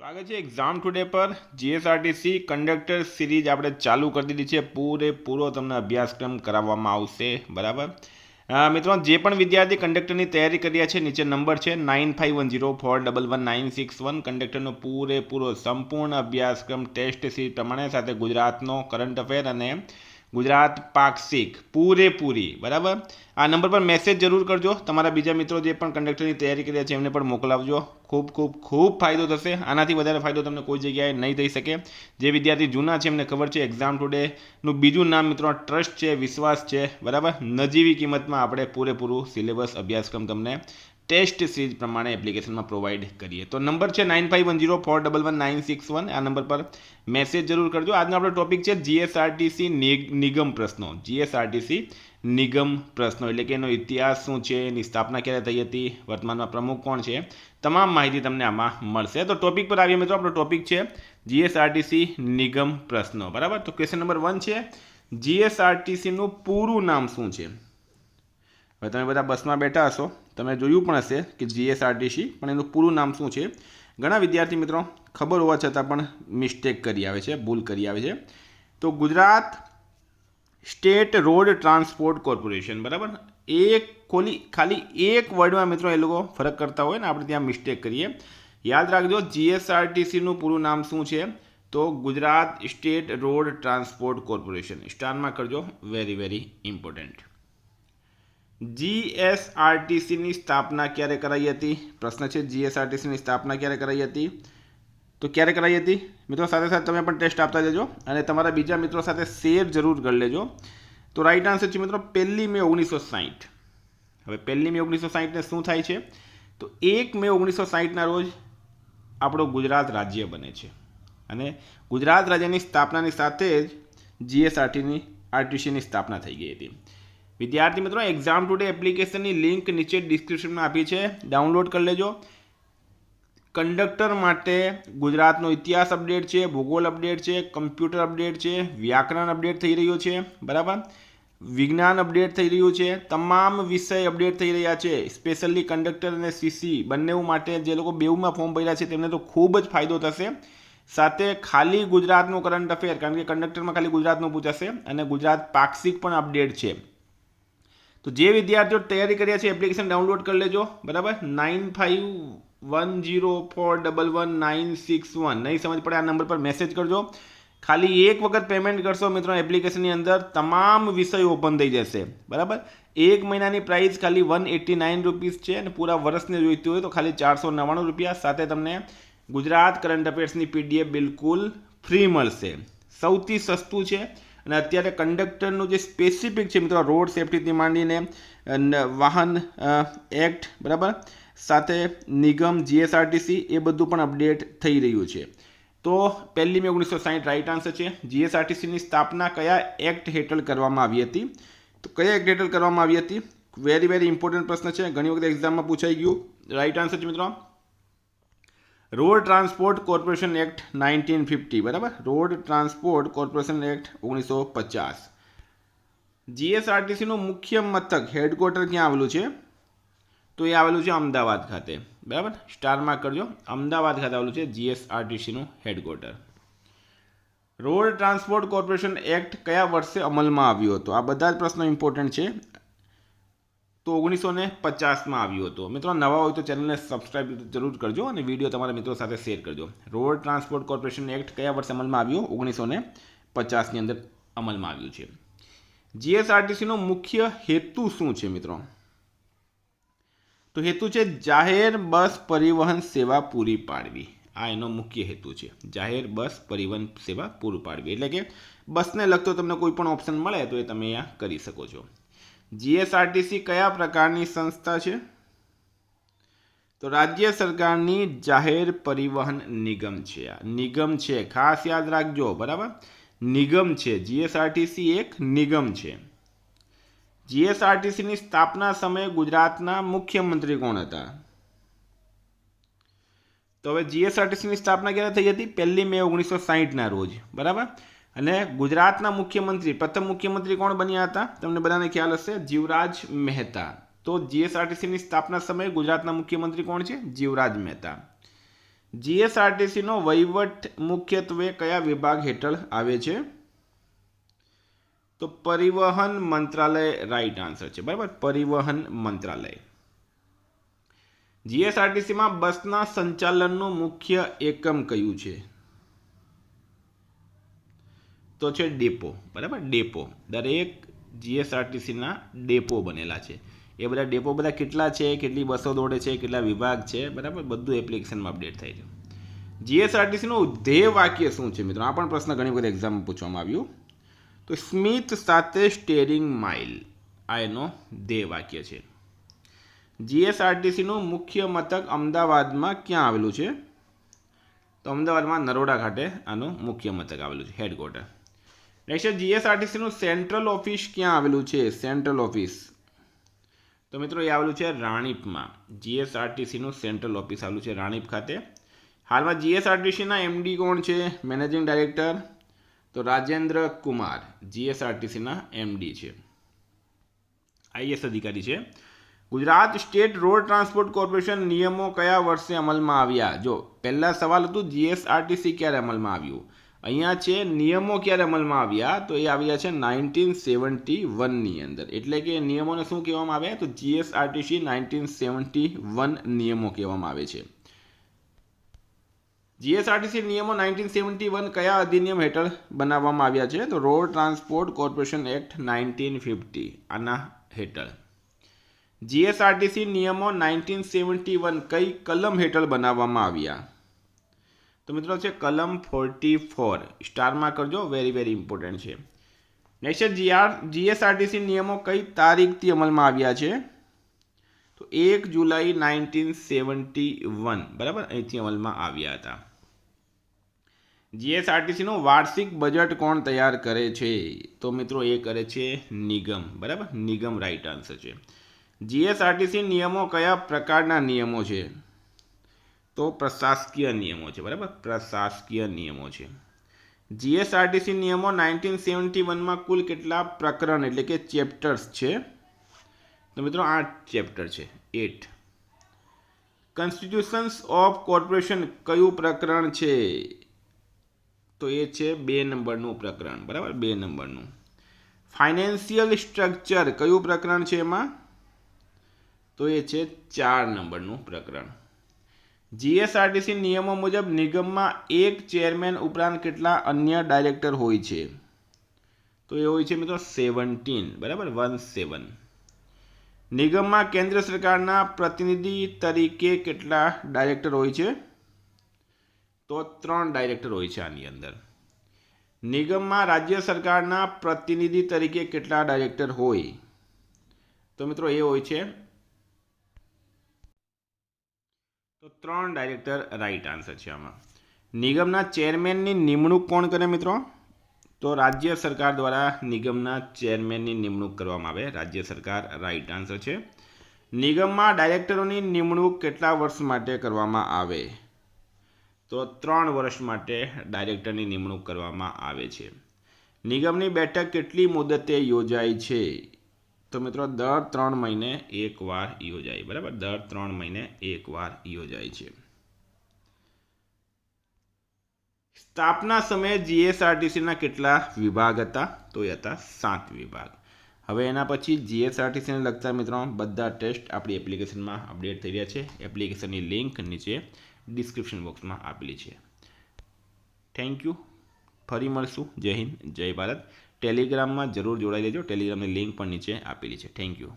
સ્વાગત છે exam today પર જીએસઆરટીસી કંડક્ટર સિરીઝ આપણે ચાલુ કરી દીધી છે. પૂરેપૂરો તમને અભ્યાસક્રમ કરાવવામાં આવશે. બરાબર મિત્રો, જે પણ વિદ્યાર્થી કંડક્ટરની તૈયારી કરી રહ્યા છે, નીચે નંબર છે 9510411961. કંડક્ટરનો પૂરેપૂરો સંપૂર્ણ અભ્યાસક્રમ ટેસ્ટ સિરીઝ પ્રમાણે સાથે ગુજરાતનો કરંટ અફેર અને ગુજરાત પાક્ષિક પૂરેપૂરી. બરાબર, આ નંબર પર મેસેજ જરૂર કરજો. તમારા બીજા મિત્રો જે પણ કંડક્ટરની તૈયારી કર્યા છે એમને પણ મોકલાવજો. ખૂબ ખૂબ ખૂબ ફાયદો થશે. આનાથી વધારે ફાયદો તમને કોઈ જગ્યાએ નહીં થઈ શકે. જે વિદ્યાર્થી જૂના છે એમને ખબર છે એક્ઝામ ટુડેનું બીજું નામ મિત્રો ટ્રસ્ટ છે, વિશ્વાસ છે. બરાબર, નજીવી કિંમતમાં આપણે પૂરેપૂરું સિલેબસ અભ્યાસક્રમ તમને ટેસ્ટ સિરીઝ પ્રમાણે એપ્લિકેશનમાં પ્રોવાઈડ કરીએ. તો નંબર છે 9510411961. આ નંબર પર મેસેજ જરૂર કરજો. આજનો આપણો ટોપિક છે જીએસઆરટીસી નિગમ પ્રશ્નો. જીએસઆરટીસી નિગમ પ્રશ્નો એટલે કે એનો ઇતિહાસ શું છે, એની સ્થાપના ક્યારે થઈ હતી, વર્તમાનમાં પ્રમુખ કોણ છે, તમામ માહિતી તમને આમાં મળશે. તો ટોપિક પર આવીએ મિત્રો. આપણો ટોપિક છે જીએસઆરટીસી નિગમ પ્રશ્નો. બરાબર, તો ક્વેશ્ચન નંબર 1 છે જીએસઆરટીસીનું પૂરું નામ શું છે. હવે તમે બધા બસમાં બેઠા હશો, તમે જોયું પણ હશે કે જીએસઆરટીસી, પણ એનું પૂરું નામ શું છે. ઘણા વિદ્યાર્થી મિત્રો ખબર હોવા છતાં પણ મિસ્ટેક કરી આવે છે, ભૂલ કરી આવે છે. તો Gujarat state road transport corporation. બરાબર, ખાલી એક વર્ડમાં મિત્રો એ લોકો ફરક કરતા હોય ને, આપણે ત્યાં મિસ્ટેક કરીએ. યાદ રાખજો, જીએસઆરટીસીનું પૂરું નામ શું છે, તો Gujarat state road transport corporation. સ્ટારમાં કરજો, વેરી વેરી ઇમ્પોર્ટન્ટ. જીએસઆરટીસીની સ્થાપના ક્યારે કરાઈ હતી? પ્રશ્ન છે જીએસઆરટીસીની સ્થાપના ક્યારે કરાઈ હતી. તો ક્યારે કરાઈ હતી મિત્રો? સાથે સાથે તમે પણ ટેસ્ટ આપતા જજો અને તમારા બીજા મિત્રો સાથે શેર જરૂર કરી લેજો. તો રાઈટ આન્સર છે મિત્રો 1 મે 1960. હવે 1 મે 1960 ને શું થાય છે? તો 1 મે 1960ના રોજ આપણો ગુજરાત રાજ્ય બને છે અને ગુજરાત રાજ્યની સ્થાપનાની સાથે જ જીએસઆરટીસીની સ્થાપના થઈ ગઈ હતી. વિદ્યાર્થી મિત્રો, એક્ઝામ ટુડે એપ્લિકેશનની લિંક નીચે ડિસ્ક્રિપ્શનમાં આપી છે, ડાઉનલોડ કરી લેજો. કંડક્ટર માટે ગુજરાતનો ઇતિહાસ અપડેટ છે, ભૂગોળ અપડેટ છે, કમ્પ્યુટર અપડેટ છે, વ્યાકરણ અપડેટ થઈ રહ્યું છે. બરાબર, વિજ્ઞાન અપડેટ થઈ રહ્યું છે, તમામ વિષય અપડેટ થઈ રહ્યા છે. સ્પેશિયલી કંડક્ટર અને સીસી બંને માટે જે લોકો બેઉમાં ફોર્મ ભર્યા છે તેમને તો ખૂબ જ ફાયદો થશે. સાથે ખાલી ગુજરાતનું કરંટ અફેર, કારણ કે કંડક્ટરમાં ખાલી ગુજરાતનું પૂછાશે, અને ગુજરાત પાક્ષિક પણ અપડેટ છે. તો જે વિદ્યાર્થીઓ તૈયારી કર્યા છે એપ્લિકેશન ડાઉનલોડ કરી લેજો. બરાબર, 9510411961. નહીં સમજ પડે આ નંબર પર મેસેજ કરજો. ખાલી એક વખત પેમેન્ટ કરશો મિત્રો એપ્લિકેશનની અંદર તમામ વિષયો ઓપન થઈ જશે. બરાબર, એક મહિનાની પ્રાઇસ ખાલી 189 રૂપીસ છે અને પૂરા વર્ષને જોઈતી હોય તો ખાલી 499 રૂપિયા. સાથે તમને ગુજરાત કરંટ અફેર્સની પીડીએફ બિલકુલ ફ્રી મળશે. સૌથી સસ્તું છે. અને અત્યારે કંડક્ટરનું જે સ્પેસિફિક છે મિત્રો, રોડ સેફ્ટીથી માંડીને વાહન એક્ટ, બરાબર, સાથે નિગમ, જીએસઆરટીસી, એ બધું પણ અપડેટ થઈ રહ્યું છે. તો 1 મે 1960 રાઈટ આન્સર છે. જીએસઆરટીસીની સ્થાપના કયા એક્ટ હેઠળ કરવામાં આવી હતી? તો કયા એક્ટ હેઠળ કરવામાં આવી હતી? વેરી વેરી ઇમ્પોર્ટન્ટ પ્રશ્ન છે, ઘણી વખત એક્ઝામમાં પૂછાઈ ગયું. રાઈટ આન્સર છે મિત્રો રોડ ટ્રાન્સપોર્ટ કોર્પોરેશન એક્ટ 1950. બરાબર, રોડ ટ્રાન્સપોર્ટ કોર્પોરેશન એક્ટ 1950. જીએસઆરટીસીનું મુખ્ય મથક, હેડક્વાર્ટર ક્યાં આવેલું છે? તો એ આવેલું છે અમદાવાદ ખાતે. બરાબર, સ્ટારમાં કરજો, અમદાવાદ ખાતે આવેલું છે જીએસઆરટીસીનું headquarter. Road transport corporation act કયા વર્ષે અમલમાં આવ્યો હતો? આ બધા જ પ્રશ્નો ઇમ્પોર્ટન્ટ છે. તો 1950માં આવ્યો હતો. મિત્રો, નવા હોય તો ચેનલને સબસ્ક્રાઇબ જરૂર કરજો અને વિડીયો તમારા મિત્રો સાથે શેર કરજો. રોડ ટ્રાન્સપોર્ટ કોર્પોરેશન એક્ટ કયા વર્ષે અમલમાં આવ્યો? 1950ની અંદર અમલમાં આવ્યું છે. જીએસઆરટીસીનો મુખ્ય હેતુ શું છે મિત્રો? તો હેતુ છે જાહેર બસ પરિવહન સેવા પૂરી પાડવી. આ એનો મુખ્ય હેતુ છે, જાહેર બસ પરિવહન સેવા પૂરી પાડવી. એટલે કે બસને લગતો તમને કોઈ પણ ઓપ્શન મળે તો એ તમે અહીંયા કરી શકો છો. જીએસઆરટીસી કયા પ્રકારની સંસ્થા છે? તો રાજ્ય સરકારની જાહેર પરિવહન નિગમ છે. આ નિગમ છે, ખાસ યાદ રાખજો. બરાબર, નિગમ છે. જીએસઆરટીસી એક નિગમ છે. જીએસઆરટીસીની સ્થાપના સમયે ગુજરાતના મુખ્યમંત્રી કોણ હતા? તો હવે જીએસઆરટીસીની સ્થાપના ક્યારે થઈ હતી? 1 મે 1960ના રોજ. બરાબર, અને ગુજરાતના મુખ્યમંત્રી, પ્રથમ મુખ્યમંત્રી કોણ બન્યા હતા? તમને બધાને ખ્યાલ હશે, જીવરાજ મહેતા. તો જીએસઆરટીસીની સ્થાપના સમયે ગુજરાતના મુખ્યમંત્રી કોણ છે? જીવરાજ મહેતા. જીએસઆરટીસીનો વહીવટ મુખ્યત્વે કયા વિભાગ હેઠળ આવે છે? તો પરિવહન મંત્રાલય રાઈટ આન્સર છે, બરાબર, પરિવહન મંત્રાલય. જીએસઆરટીસીમાં બસના સંચાલનનું મુખ્ય એકમ કયું છે? તો છે ડેપો, બરાબર, ડેપો. દરેક જીએસઆરટીસીના ડેપો બનેલા છે. એ બધા ડેપો બધા કેટલા છે, કેટલી બસો દોડે છે, કેટલા વિભાગ છે, બરાબર, બધું એપ્લિકેશનમાં અપડેટ થાય છે. જીએસઆરટીસીનું ધ્યેય વાક્ય શું છે મિત્રો? આ પણ પ્રશ્ન ઘણી વખત એક્ઝામમાં પૂછવામાં આવ્યું. તો સ્મિત સાથે સ્ટેરિંગ માઇલ, આ એનો ધ્યેય વાક્ય છે. જીએસઆરટીસીનું મુખ્ય મથક અમદાવાદમાં ક્યાં આવેલું છે? તો અમદાવાદમાં નરોડા ખાતે આનું મુખ્ય મથક આવેલું છે, હેડક્વાર્ટર. નેક્સ્ટ, જીએસઆરટીસીનું સેન્ટ્રલ ઓફિસ ક્યાં આવેલું છે? સેન્ટ્રલ ઓફિસ, તો મિત્રો એ આવેલું છે રાણીપમાં. જીએસઆરટીસીનું સેન્ટ્રલ ઓફિસ આવેલું છે રાણીપ ખાતે. હાલમાં જીએસઆરટીસીના એમડી કોણ છે? મેનેજિંગ ડાયરેક્ટર, તો રાજેન્દ્ર કુમાર જીએસઆરટીસીના એમડી છે, આઈએએસ અધિકારી છે. Gujarat state road transport corporation નિયમો કયા વર્ષે અમલમાં આવ્યા? જો પહેલા સવાલ હતું જીએસઆરટીસી ક્યારે અમલમાં આવ્યું, અહીંયા છે નિયમો ક્યારે અમલમાં આવ્યા, તો એ આવ્યા છે 1971ની અંદર. એટલે કે નિયમોને શું કહેવામાં આવે? તો જીએસઆરટીસી 1971 નિયમો કહેવામાં આવે છે. જીએસઆરટીસી નિયમો 1971 કયા અધિનિયમ હેઠળ બનાવવામાં આવ્યા છે? તો રોડ ટ્રાન્સપોર્ટ કોર્પોરેશન એક્ટ 1950, આના હેઠળ. જીએસઆરટીસી નિયમો 1971 કઈ કલમ હેઠળ બનાવવામાં આવ્યા? તો મિત્રો છે કલમ 44. સ્ટારમાં કરજો, વેરી વેરી ઇમ્પોર્ટન્ટ છે. નેક્સ્ટ, જીએસઆરટીસી નિયમો કઈ તારીખથી અમલમાં આવ્યા છે? તો 1 જુલાઈ 1971, બરાબર, અહીંથી અમલમાં આવ્યા હતા. જીએસઆરટીસીનું વાર્ષિક બજેટ કોણ તૈયાર કરે છે? તો મિત્રો એ કરે છે નિગમ, બરાબર, નિગમ રાઈટ આન્સર છે. જીએસઆરટીસી નિયમો કયા પ્રકારના નિયમો છે? તો પ્રશાસકીય નિયમો છે, બરાબર, પ્રશાસકીય નિયમો છે. જીએસઆરટીસી નિયમો 1971માં કુલ કેટલા પ્રકરણ એટલે કે ચેપ્ટર્સ છે? તો મિત્રો 8 ચેપ્ટર છે, 8. કોન્સ્ટિટ્યુશન્સ ઓફ કોર્પોરેશન કયું પ્રકરણ છે? તો એ છે 2 નંબરનું પ્રકરણ, બરાબર, 2 નંબરનું. ફાઇનાન્શિયલ સ્ટ્રક્ચર કયું પ્રકરણ છે એમાં? તો એ છે 4 નંબરનું પ્રકરણ. જીએસઆરટીસી નિયમો મુજબ નિગમમાં એક ચેરમેન ઉપરાંત કેટલા અન્ય ડાયરેક્ટર હોય છે? તો એ હોય છે મિત્રો 17, બરાબર, 17. નિગમમાં કેન્દ્ર સરકારના પ્રતિનિધિ તરીકે કેટલા ડાયરેક્ટર હોય છે? તો 3 ડાયરેક્ટર હોય છે આની અંદર. નિગમમાં રાજ્ય સરકારના પ્રતિનિધિ તરીકે કેટલા ડાયરેક્ટર હોય? તો મિત્રો એ હોય છે તો 3 ડાયરેક્ટર રાઈટ આન્સર છે આમાં. નિગમના ચેરમેનની નિમણૂક કોણ કરે મિત્રો? તો રાજ્ય સરકાર દ્વારા નિગમના ચેરમેનની નિમણૂક કરવામાં આવે, રાજ્ય સરકાર રાઈટ આન્સર છે. નિગમમાં ડાયરેક્ટરોની નિમણૂક કેટલા વર્ષ માટે કરવામાં આવે? તો 3 વર્ષ માટે ડાયરેક્ટરની નિમણૂક કરવામાં આવે છે. નિગમની બેઠક કેટલી મુદતે યોજાય છે? તો મિત્રો દર 3 મહિને એકવાર યોજાય, બરાબર, દર 3 મહિને એકવાર યોજાય છે. સ્થાપના સમયે જીએસઆરટીસીના કેટલા વિભાગ હતા? તો એ હતા 7 વિભાગ. હવે એના પછી જીએસઆરટીસીને લગતા મિત્રો બધા ટેસ્ટ આપણી એપ્લિકેશનમાં અપડેટ થઈ રહ્યા છે. એપ્લિકેશનની લિંક નીચે ડિસ્ક્રિપ્શન બોક્સમાં આપેલી છે. Thank you. ફરી મળશું. જય હિન્દ, જય ભારત. ટેલિગ્રામમાં જરૂર જોડાઈ લેજો, ટેલિગ્રામની લિંક પણ નીચે આપેલી છે. Thank you.